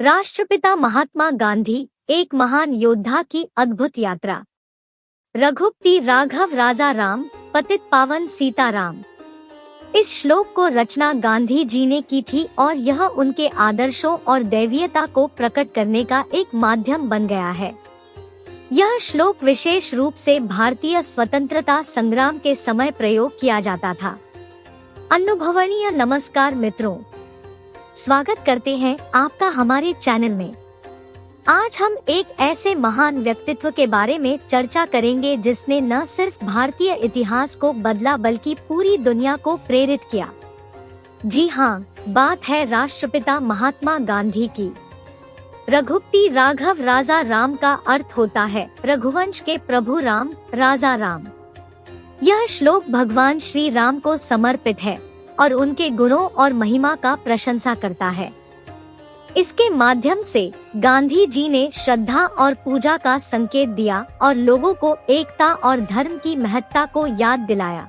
राष्ट्रपिता महात्मा गांधी, एक महान योद्धा की अद्भुत यात्रा। रघुपति राघव राजा राम, पतित पावन सीताराम। इस श्लोक को रचना गांधी जी ने की थी और यह उनके आदर्शों और दैवीयता को प्रकट करने का एक माध्यम बन गया है। यह श्लोक विशेष रूप से भारतीय स्वतंत्रता संग्राम के समय प्रयोग किया जाता था। अनुभवनीय नमस्कार मित्रों, स्वागत करते हैं आपका हमारे चैनल में। आज हम एक ऐसे महान व्यक्तित्व के बारे में चर्चा करेंगे जिसने न सिर्फ भारतीय इतिहास को बदला बल्कि पूरी दुनिया को प्रेरित किया। जी हाँ, बात है राष्ट्रपिता महात्मा गांधी की। रघुपति राघव राजा राम का अर्थ होता है रघुवंश के प्रभु राम, राजा राम। यह श्लोक भगवान श्री राम को समर्पित है और उनके गुणों और महिमा का प्रशंसा करता है। इसके माध्यम से गांधी जी ने श्रद्धा और पूजा का संकेत दिया और लोगों को एकता और धर्म की महत्ता को याद दिलाया।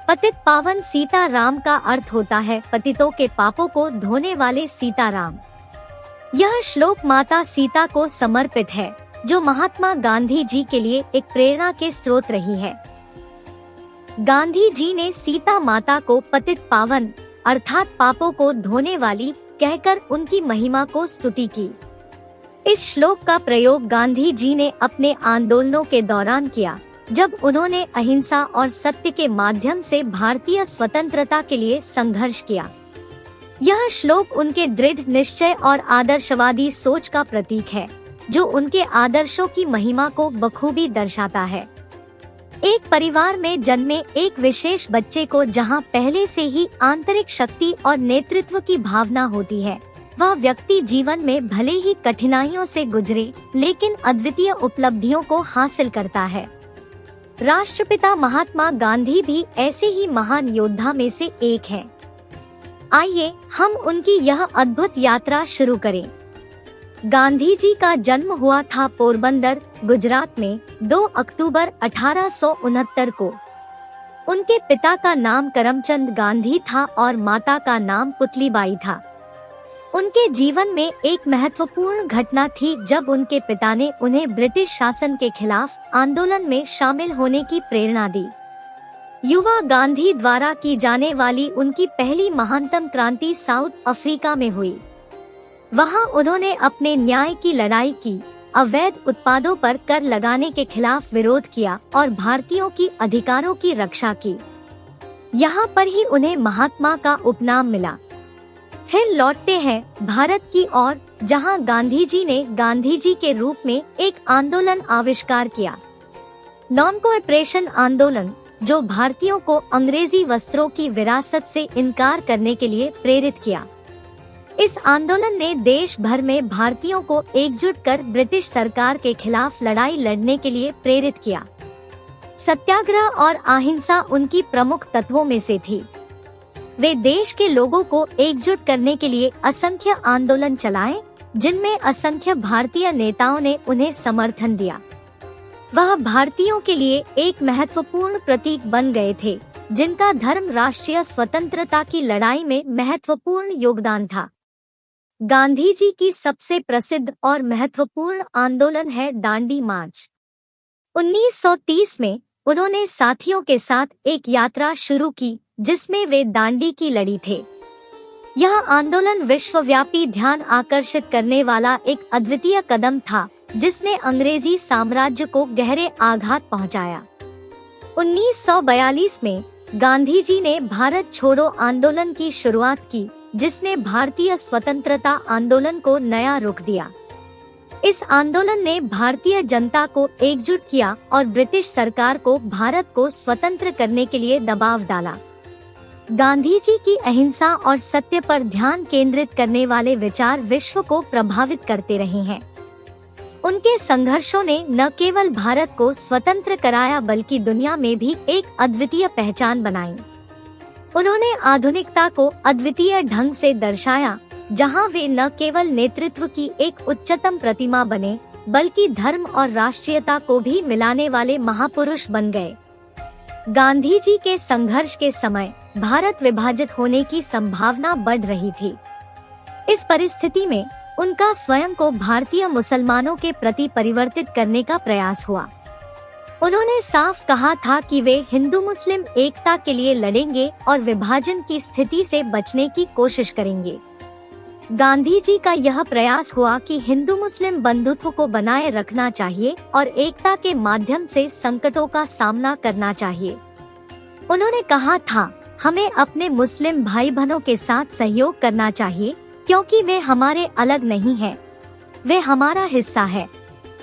पतित पावन सीताराम का अर्थ होता है पतितों के पापों को धोने वाले सीताराम। यह श्लोक माता सीता को समर्पित है, जो महात्मा गांधी जी के लिए एक प्रेरणा के स्रोत रही है। गांधी जी ने सीता माता को पतित पावन अर्थात पापों को धोने वाली कहकर उनकी महिमा को स्तुति की। इस श्लोक का प्रयोग गांधी जी ने अपने आंदोलनों के दौरान किया, जब उन्होंने अहिंसा और सत्य के माध्यम से भारतीय स्वतंत्रता के लिए संघर्ष किया। यह श्लोक उनके दृढ़ निश्चय और आदर्शवादी सोच का प्रतीक है, जो उनके आदर्शों की महिमा को बखूबी दर्शाता है। एक परिवार में जन्मे एक विशेष बच्चे को जहां पहले से ही आंतरिक शक्ति और नेतृत्व की भावना होती है, वह व्यक्ति जीवन में भले ही कठिनाइयों से गुजरे लेकिन अद्वितीय उपलब्धियों को हासिल करता है। राष्ट्रपिता महात्मा गांधी भी ऐसे ही महान योद्धा में से एक हैं। आइए हम उनकी यह अद्भुत यात्रा शुरू करें। गांधी जी का जन्म हुआ था पोरबंदर, गुजरात में 2 अक्टूबर 1869 को। उनके पिता का नाम करमचंद गांधी था और माता का नाम पुतलीबाई था। उनके जीवन में एक महत्वपूर्ण घटना थी जब उनके पिता ने उन्हें ब्रिटिश शासन के खिलाफ आंदोलन में शामिल होने की प्रेरणा दी। युवा गांधी द्वारा की जाने वाली उनकी पहली महानतम क्रांति साउथ अफ्रीका में हुई। वहां उन्होंने अपने न्याय की लड़ाई की, अवैध उत्पादों पर कर लगाने के खिलाफ विरोध किया और भारतीयों की अधिकारों की रक्षा की। यहाँ पर ही उन्हें महात्मा का उपनाम मिला। फिर लौटते हैं भारत की ओर, जहाँ गांधी जी ने गांधी जी के रूप में एक आंदोलन आविष्कार किया, नॉन कोऑपरेशन आंदोलन, जो भारतीयों को अंग्रेजी वस्त्रों की विरासत से इनकार करने के लिए प्रेरित किया। इस आंदोलन ने देश भर में भारतीयों को एकजुट कर ब्रिटिश सरकार के खिलाफ लड़ाई लड़ने के लिए प्रेरित किया। सत्याग्रह और अहिंसा उनकी प्रमुख तत्वों में से थी। वे देश के लोगों को एकजुट करने के लिए असंख्य आंदोलन चलाए, जिनमें असंख्य भारतीय नेताओं ने उन्हें समर्थन दिया। वह भारतीयों के लिए एक महत्वपूर्ण प्रतीक बन गए थे, जिनका धर्म राष्ट्रीय स्वतंत्रता की लड़ाई में महत्वपूर्ण योगदान था। गांधी जी की सबसे प्रसिद्ध और महत्वपूर्ण आंदोलन है दांडी मार्च। 1930 में उन्होंने साथियों के साथ एक यात्रा शुरू की, जिसमें वे दांडी की लड़ी थे। यह आंदोलन विश्वव्यापी ध्यान आकर्षित करने वाला एक अद्वितीय कदम था, जिसने अंग्रेजी साम्राज्य को गहरे आघात पहुंचाया। 1942 में गांधी जी ने भारत छोड़ो आंदोलन की शुरुआत की, जिसने भारतीय स्वतंत्रता आंदोलन को नया रुख दिया। इस आंदोलन ने भारतीय जनता को एकजुट किया और ब्रिटिश सरकार को भारत को स्वतंत्र करने के लिए दबाव डाला। गांधी जी की अहिंसा और सत्य पर ध्यान केंद्रित करने वाले विचार विश्व को प्रभावित करते रहे हैं। उनके संघर्षों ने न केवल भारत को स्वतंत्र कराया बल्कि दुनिया में भी एक अद्वितीय पहचान बनाई। उन्होंने आधुनिकता को अद्वितीय ढंग से दर्शाया, जहां वे न केवल नेतृत्व की एक उच्चतम प्रतिमा बने, बल्कि धर्म और राष्ट्रीयता को भी मिलाने वाले महापुरुष बन गए। गांधी जी के संघर्ष के समय भारत विभाजित होने की संभावना बढ़ रही थी। इस परिस्थिति में उनका स्वयं को भारतीय मुसलमानों के प्रति परिवर्तित करने का प्रयास हुआ। उन्होंने साफ कहा था कि वे हिंदू मुस्लिम एकता के लिए लड़ेंगे और विभाजन की स्थिति से बचने की कोशिश करेंगे। गांधी जी का यह प्रयास हुआ कि हिंदू मुस्लिम बंधुत्व को बनाए रखना चाहिए और एकता के माध्यम से संकटों का सामना करना चाहिए। उन्होंने कहा था, हमें अपने मुस्लिम भाई बहनों के साथ सहयोग करना चाहिए क्योंकि वे हमारे अलग नहीं हैं, वे हमारा हिस्सा है।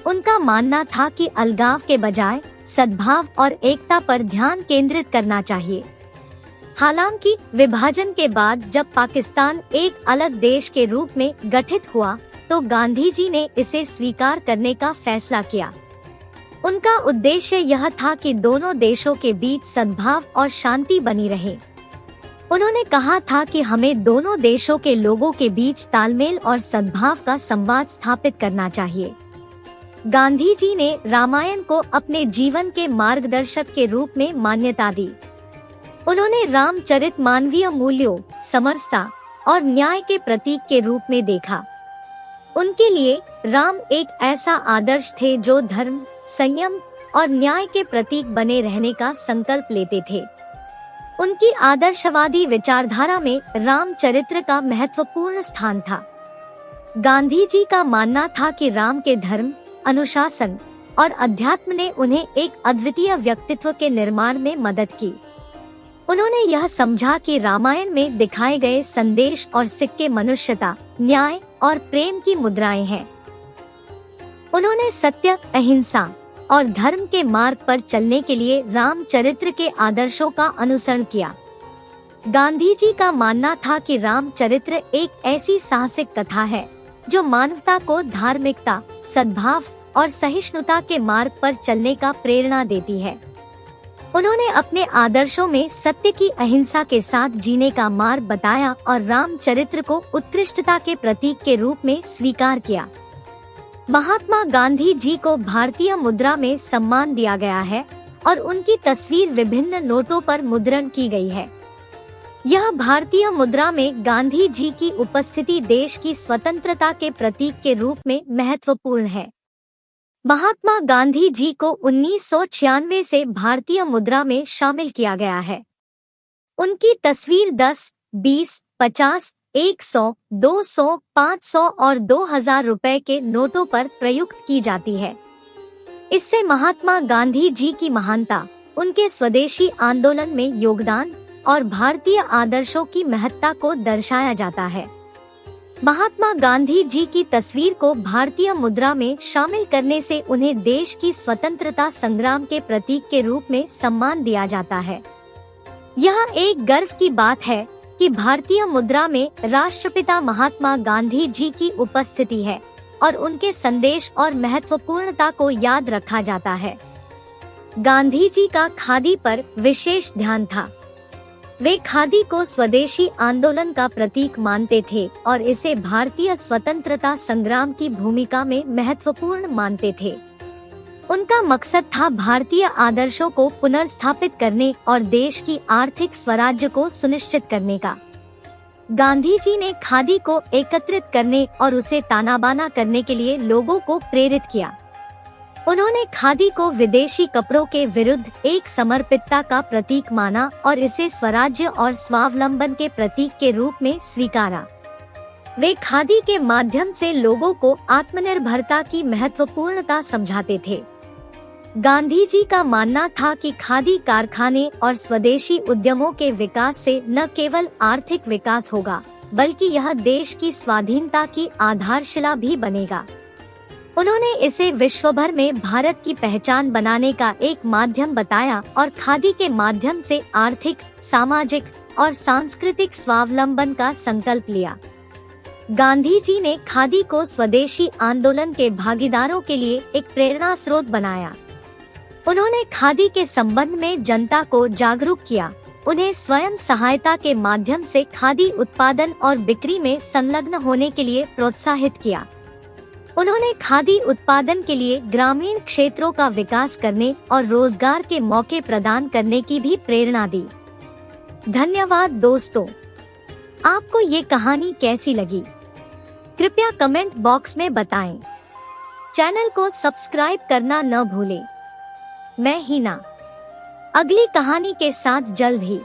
उनका मानना था कि अलगाव के बजाय सद्भाव और एकता पर ध्यान केंद्रित करना चाहिए। हालांकि विभाजन के बाद जब पाकिस्तान एक अलग देश के रूप में गठित हुआ तो गांधी जी ने इसे स्वीकार करने का फैसला किया। उनका उद्देश्य यह था कि दोनों देशों के बीच सद्भाव और शांति बनी रहे। उन्होंने कहा था कि हमें दोनों देशों के लोगों के बीच तालमेल और सद्भाव का संवाद स्थापित करना चाहिए। गांधी जी ने रामायण को अपने जीवन के मार्गदर्शक के रूप में मान्यता दी। उन्होंने रामचरित मानवीय मूल्यों, समरसता और न्याय के प्रतीक के रूप में देखा। उनके लिए राम एक ऐसा आदर्श थे जो धर्म, संयम और न्याय के प्रतीक बने रहने का संकल्प लेते थे। उनकी आदर्शवादी विचारधारा में रामचरित्र का महत्वपूर्ण स्थान था। गांधी जी का मानना था कि राम के धर्म, अनुशासन और अध्यात्म ने उन्हें एक अद्वितीय व्यक्तित्व के निर्माण में मदद की। उन्होंने यह समझा कि रामायण में दिखाए गए संदेश और सिक्के मनुष्यता, न्याय और प्रेम की मुद्राएं हैं। उन्होंने सत्य, अहिंसा और धर्म के मार्ग पर चलने के लिए रामचरित्र के आदर्शों का अनुसरण किया। गांधी जी का मानना था कि रामचरित्र एक ऐसी साहसिक कथा है जो मानवता को धार्मिकता, सद्भाव और सहिष्णुता के मार्ग पर चलने का प्रेरणा देती है। उन्होंने अपने आदर्शों में सत्य की अहिंसा के साथ जीने का मार्ग बताया और रामचरित्र को उत्कृष्टता के प्रतीक के रूप में स्वीकार किया। महात्मा गांधी जी को भारतीय मुद्रा में सम्मान दिया गया है और उनकी तस्वीर विभिन्न नोटों पर मुद्रण की गई है। यह भारतीय मुद्रा में गांधी जी की उपस्थिति देश की स्वतंत्रता के प्रतीक के रूप में महत्वपूर्ण है। महात्मा गांधी जी को 1996 से भारतीय मुद्रा में शामिल किया गया है। उनकी तस्वीर 10, 20, 50, 100, 200, 500 और 2000 रुपए के नोटों पर प्रयुक्त की जाती है। इससे महात्मा गांधी जी की महानता, उनके स्वदेशी आंदोलन में योगदान और भारतीय आदर्शों की महत्ता को दर्शाया जाता है। महात्मा गांधी जी की तस्वीर को भारतीय मुद्रा में शामिल करने से उन्हें देश की स्वतंत्रता संग्राम के प्रतीक के रूप में सम्मान दिया जाता है। यह एक गर्व की बात है कि भारतीय मुद्रा में राष्ट्रपिता महात्मा गांधी जी की उपस्थिति है और उनके संदेश और महत्वपूर्णता को याद रखा जाता है। गांधी जी का खादी पर विशेष ध्यान था। वे खादी को स्वदेशी आंदोलन का प्रतीक मानते थे और इसे भारतीय स्वतंत्रता संग्राम की भूमिका में महत्वपूर्ण मानते थे। उनका मकसद था भारतीय आदर्शों को पुनर्स्थापित करने और देश की आर्थिक स्वराज्य को सुनिश्चित करने का। गांधी जी ने खादी को एकत्रित करने और उसे तानाबाना करने के लिए लोगों को प्रेरित किया। उन्होंने खादी को विदेशी कपड़ों के विरुद्ध एक समर्पितता का प्रतीक माना और इसे स्वराज्य और स्वावलंबन के प्रतीक के रूप में स्वीकारा। वे खादी के माध्यम से लोगों को आत्मनिर्भरता की महत्वपूर्णता समझाते थे। गांधी जी का मानना था कि खादी कारखाने और स्वदेशी उद्यमों के विकास से न केवल आर्थिक विकास होगा, बल्कि यह देश की स्वाधीनता की आधारशिला भी बनेगा। उन्होंने इसे विश्वभर में भारत की पहचान बनाने का एक माध्यम बताया और खादी के माध्यम से आर्थिक, सामाजिक और सांस्कृतिक स्वावलंबन का संकल्प लिया। गांधी जी ने खादी को स्वदेशी आंदोलन के भागीदारों के लिए एक प्रेरणा स्रोत बनाया। उन्होंने खादी के संबंध में जनता को जागरूक किया, उन्हें स्वयं सहायता के माध्यम से खादी उत्पादन और बिक्री में संलग्न होने के लिए प्रोत्साहित किया। उन्होंने खादी उत्पादन के लिए ग्रामीण क्षेत्रों का विकास करने और रोजगार के मौके प्रदान करने की भी प्रेरणा दी। धन्यवाद दोस्तों, आपको ये कहानी कैसी लगी? कृपया कमेंट बॉक्स में बताएं। चैनल को सब्सक्राइब करना न भूलें। मैं हिना अगली कहानी के साथ जल्द ही